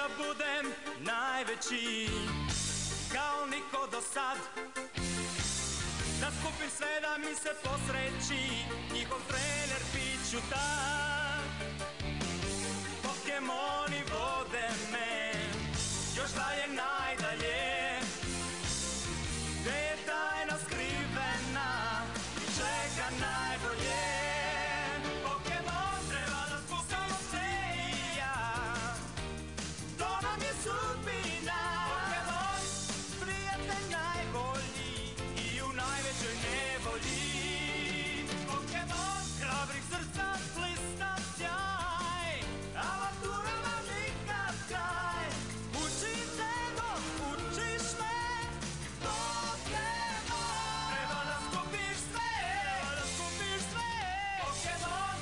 da budem najveći, kao niko do sad, da skupim sve da mi se posreći, njihov trener bit ću tad. Pokemoni vode me još dalje najdalje, gde je tajna skrivena i čeka najbolje. Pokemon treba da spustimo se i ja, to nam je sudbina. Pokemon, prijatelj najbolji i u najvećoj nevolji. Pokemon, hrabrih srca blistan sjaj, avanturama nikad kraj. Učim te dok učiš me, Pokemon. Treba da skupiš sve, Pokemon.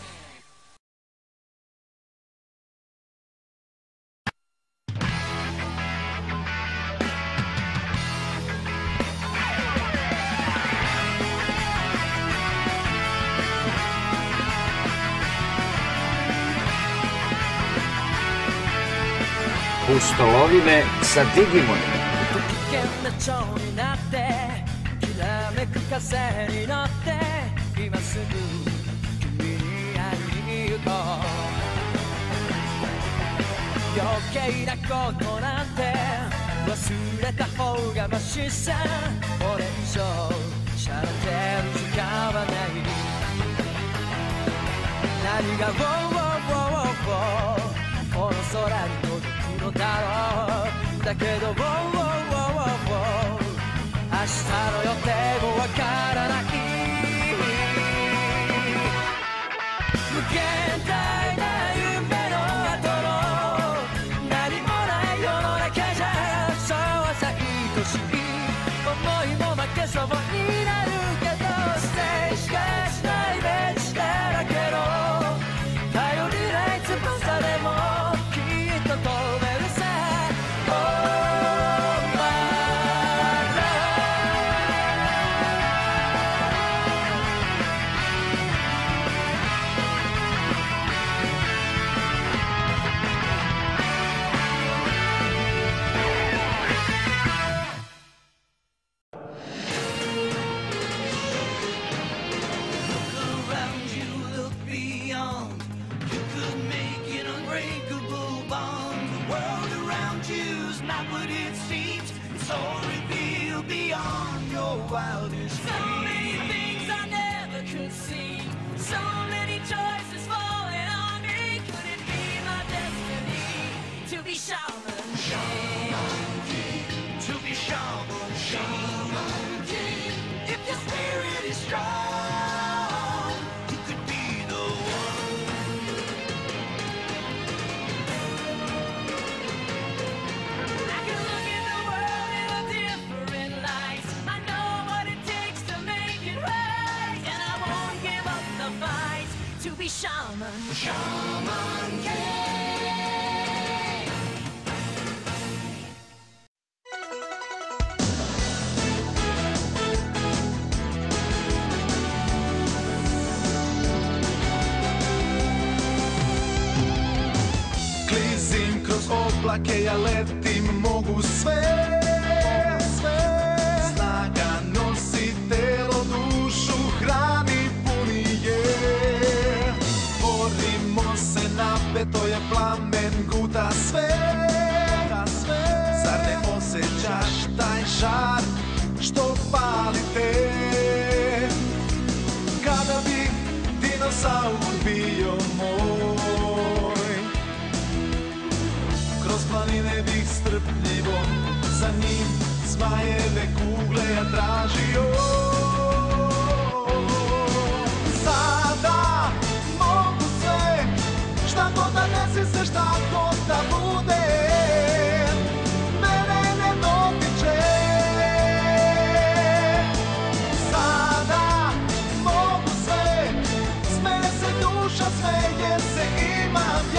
Pustolovine sa Digimonom. 危険な蝶になってきらめく風に乗って今すぐ君に会いに行こう。余計なことなんて忘れた方がマシさ。これ以上しゃれてる時間はない。何がウォーウォーウォーウォーこの空に届くのだろう。だけどウォーウォーウォーウォー明日の予定もわからない。無限大な夢の後の何もない世の中じゃそうさ愛しい思いも負けそうになるけどステージがしないベンチだけど頼りない翼でもきっと飛べるさ。Oblake ja letim, mogu sve, snaga nosi telo, dušu hrani puni je. Borimo se napeto je plamen, guta sve, zar ne osjećaš taj žar što pali te? Kada bi dinosaur bio moj, kroz planine bih strpljivo za njim zmajeve kugle ja tražio. Sada mogu sve, šta god da desi se, šta god da bude, mene ne dotiče. Sada mogu sve, smeje se duša, smeje se imam ja.